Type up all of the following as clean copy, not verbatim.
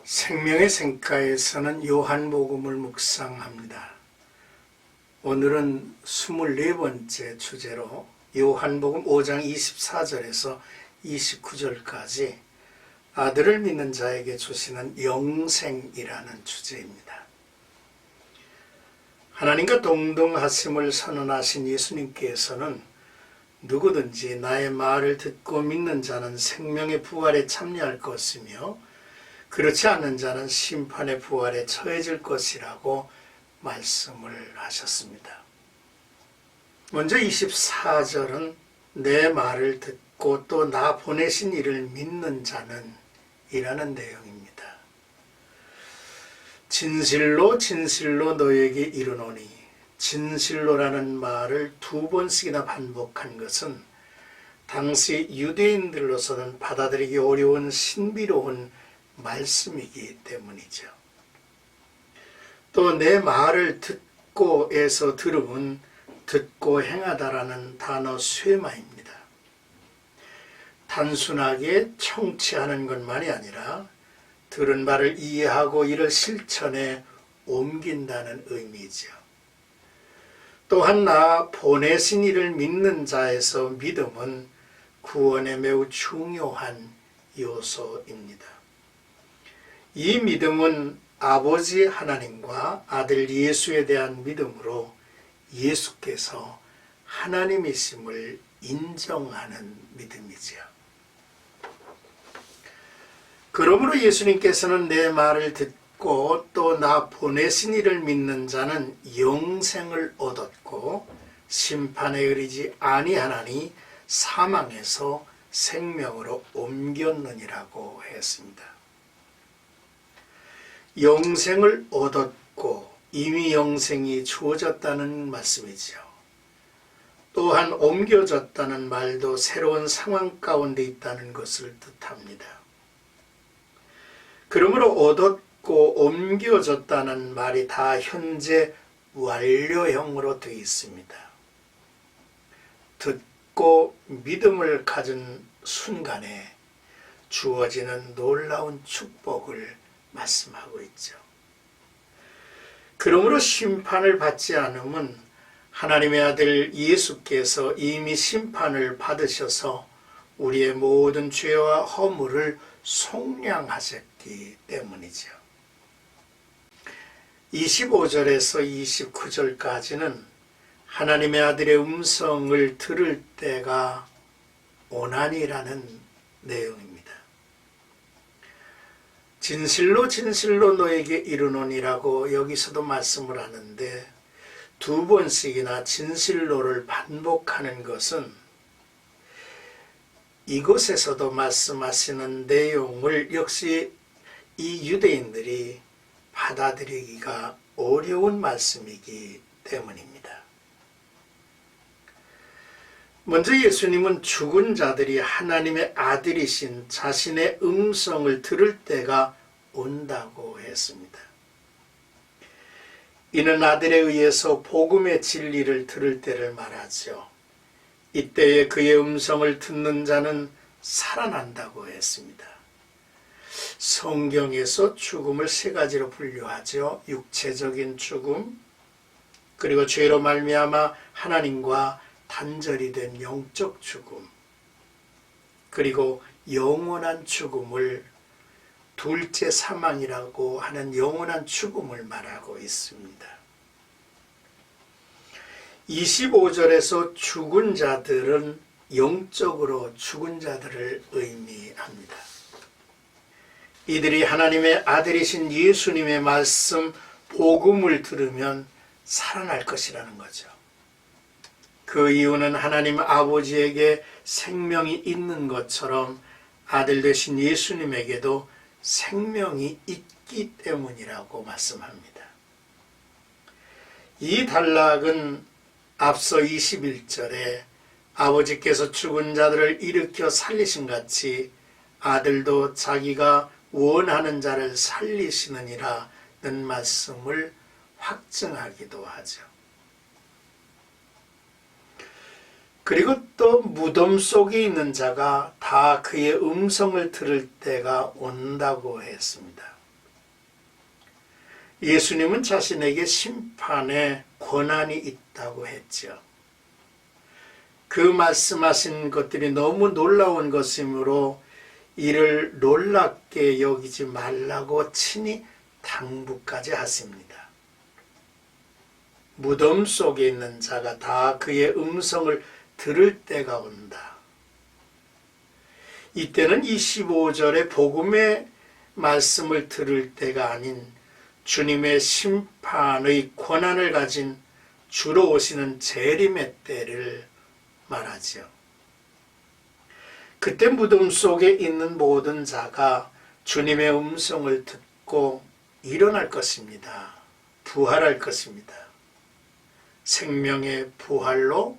생명의 샘가에서는 요한복음을 묵상합니다. 오늘은 24번째 주제로 요한복음 5장 24절에서 29절까지 아들을 믿는 자에게 주시는 영생이라는 주제입니다. 하나님과 동등하심을 선언하신 예수님께서는 누구든지 나의 말을 듣고 믿는 자는 생명의 부활에 참여할 것이며 그렇지 않는 자는 심판의 부활에 처해질 것이라고 말씀을 하셨습니다. 먼저 24절은 내 말을 듣고 또 나 보내신 이를 믿는 자는 이라는 내용입니다. 진실로 진실로 너에게 이르노니, 진실로라는 말을 2번씩이나 반복한 것은 당시 유대인들로서는 받아들이기 어려운 신비로운 말씀이기 때문이죠. 또 내 말을 듣고에서 들음은 듣고 행하다라는 단어 쇠마입니다. 단순하게 청취하는 것만이 아니라 들은 바를 이해하고 이를 실천에 옮긴다는 의미죠. 또한 나 보내신 이를 믿는 자에서 믿음은 구원에 매우 중요한 요소입니다. 이 믿음은 아버지 하나님과 아들 예수에 대한 믿음으로 예수께서 하나님이심을 인정하는 믿음이죠. 그러므로 예수님께서는 내 말을 듣고 또 나 보내신 이를 믿는 자는 영생을 얻었고 심판에 이르지 아니하나니 사망에서 생명으로 옮겼느니라고 했습니다. 영생을 얻었고 이미 영생이 주어졌다는 말씀이죠. 또한 옮겨졌다는 말도 새로운 상황 가운데 있다는 것을 뜻합니다. 그러므로 얻었고 옮겨졌다는 말이 다 현재 완료형으로 되어 있습니다. 듣고 믿음을 가진 순간에 주어지는 놀라운 축복을 말씀하고 있죠. 그러므로 심판을 받지 않으면 하나님의 아들 예수께서 이미 심판을 받으셔서 우리의 모든 죄와 허물을 속량하셨기 때문이죠. 25절에서 29절까지는 하나님의 아들의 음성을 들을 때가 오나니라는 내용입니다. 진실로 진실로 너에게 이르노니라고 여기서도 말씀을 하는데 2번씩이나 진실로를 반복하는 것은 이곳에서도 말씀하시는 내용을 역시 이 유대인들이 받아들이기가 어려운 말씀이기 때문입니다. 먼저 예수님은 죽은 자들이 하나님의 아들이신 자신의 음성을 들을 때가 온다고 했습니다. 이는 아들에 의해서 복음의 진리를 들을 때를 말하죠. 이때에 그의 음성을 듣는 자는 살아난다고 했습니다. 성경에서 죽음을 3가지로 분류하죠. 육체적인 죽음, 그리고 죄로 말미암아 하나님과 단절이 된 영적 죽음, 그리고 영원한 죽음을 둘째 사망이라고 하는 영원한 죽음을 말하고 있습니다. 25절에서 죽은 자들은 영적으로 죽은 자들을 의미합니다. 이들이 하나님의 아들이신 예수님의 말씀, 복음을 들으면 살아날 것이라는 거죠. 그 이유는 하나님 아버지에게 생명이 있는 것처럼 아들 되신 예수님에게도 생명이 있기 때문이라고 말씀합니다. 이 단락은 앞서 21절에 아버지께서 죽은 자들을 일으켜 살리신 같이 아들도 자기가 원하는 자를 살리시느니라는 말씀을 확증하기도 하죠. 그리고 또 무덤 속에 있는 자가 다 그의 음성을 들을 때가 온다고 했습니다. 예수님은 자신에게 심판의 권한이 있다고 했죠. 그 말씀하신 것들이 너무 놀라운 것이므로 이를 놀랍게 여기지 말라고 친히 당부까지 하십니다. 무덤 속에 있는 자가 다 그의 음성을 들을 때가 온다. 이때는 25절의 복음의 말씀을 들을 때가 아닌 주님의 심판의 권한을 가진 주로 오시는 재림의 때를 말하지요. 그때 무덤 속에 있는 모든 자가 주님의 음성을 듣고 일어날 것입니다. 부활할 것입니다. 생명의 부활로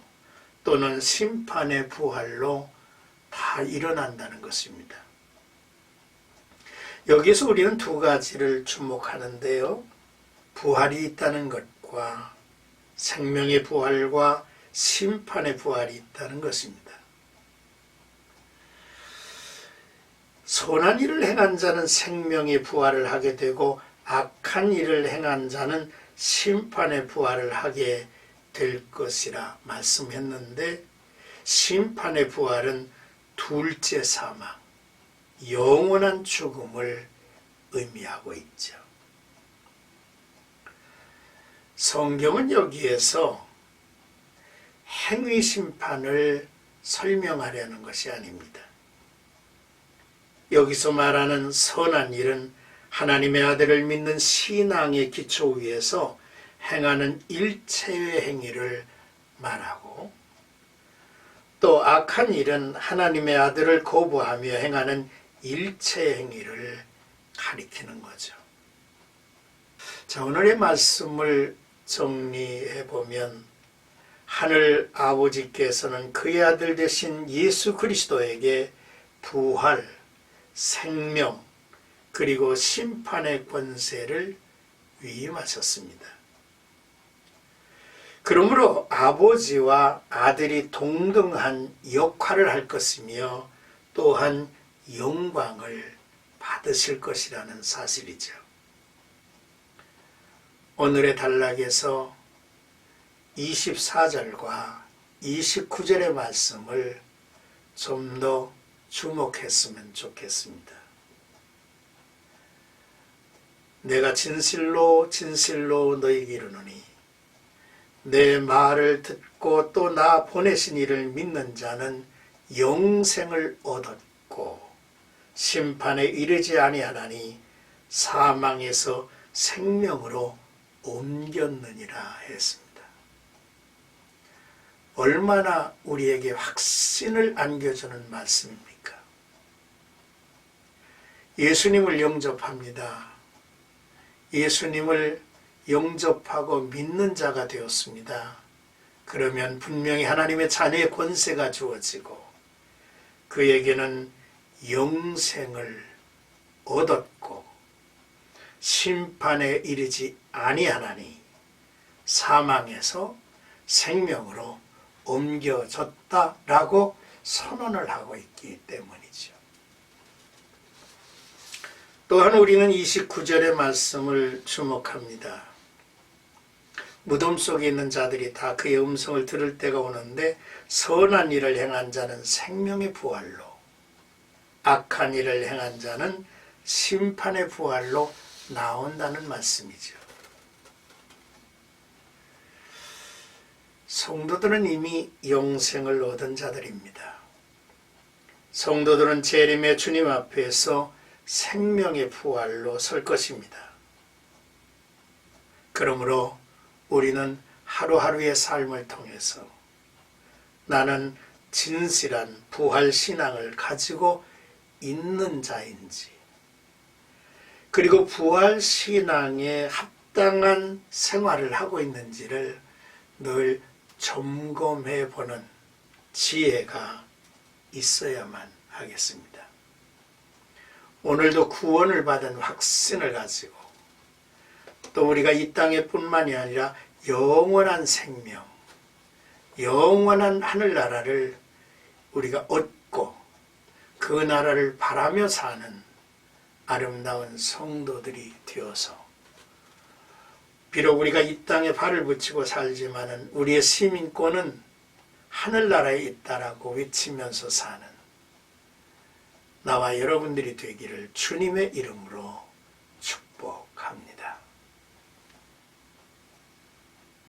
또는 심판의 부활로 다 일어난다는 것입니다. 여기서 우리는 두 가지를 주목하는데요. 부활이 있다는 것과 생명의 부활과 심판의 부활이 있다는 것입니다. 선한 일을 행한 자는 생명의 부활을 하게 되고 악한 일을 행한 자는 심판의 부활을 하게 될 것이라 말씀했는데, 심판의 부활은 둘째 사망, 영원한 죽음을 의미하고 있죠. 성경은 여기에서 행위 심판을 설명하려는 것이 아닙니다. 여기서 말하는 선한 일은 하나님의 아들을 믿는 신앙의 기초 위에서 행하는 일체의 행위를 말하고, 또 악한 일은 하나님의 아들을 거부하며 행하는 일체의 행위를 가리키는 거죠. 자, 오늘의 말씀을 정리해 보면, 하늘 아버지께서는 그의 아들 되신 예수 그리스도에게 부활, 생명, 그리고 심판의 권세를 위임하셨습니다. 그러므로 아버지와 아들이 동등한 역할을 할 것이며 또한 영광을 받으실 것이라는 사실이죠. 오늘의 단락에서 24절과 29절의 말씀을 좀 더 주목했으면 좋겠습니다. 내가 진실로 진실로 너희에게 이르노니 내 말을 듣고 또 나 보내신 이를 믿는 자는 영생을 얻었고 심판에 이르지 아니하나니 사망에서 생명으로 옮겼느니라 했습니다. 얼마나 우리에게 확신을 안겨주는 말씀입니까? 예수님을 영접합니다. 예수님을 영접하고 믿는 자가 되었습니다. 그러면 분명히 하나님의 자녀의 권세가 주어지고 그에게는 영생을 얻었고 심판에 이르지 아니하나니 사망에서 생명으로 옮겨졌다라고 선언을 하고 있기 때문이죠. 또한 우리는 29절의 말씀을 주목합니다. 무덤 속에 있는 자들이 다 그의 음성을 들을 때가 오는데 선한 일을 행한 자는 생명의 부활로, 악한 일을 행한 자는 심판의 부활로 나온다는 말씀이죠. 성도들은 이미 영생을 얻은 자들입니다. 성도들은 재림의 주님 앞에서 생명의 부활로 설 것입니다. 그러므로 우리는 하루하루의 삶을 통해서 나는 진실한 부활 신앙을 가지고 있는 자인지, 그리고 부활 신앙에 합당한 생활을 하고 있는지를 늘 점검해 보는 지혜가 있어야만 하겠습니다. 오늘도 구원을 받은 확신을 가지고 또 우리가 이 땅에 뿐만이 아니라 영원한 생명, 영원한 하늘나라를 우리가 얻고 그 나라를 바라며 사는 아름다운 성도들이 되어서 비록 우리가 이 땅에 발을 붙이고 살지만은 우리의 시민권은 하늘나라에 있다라고 외치면서 사는 나와 여러분들이 되기를 주님의 이름으로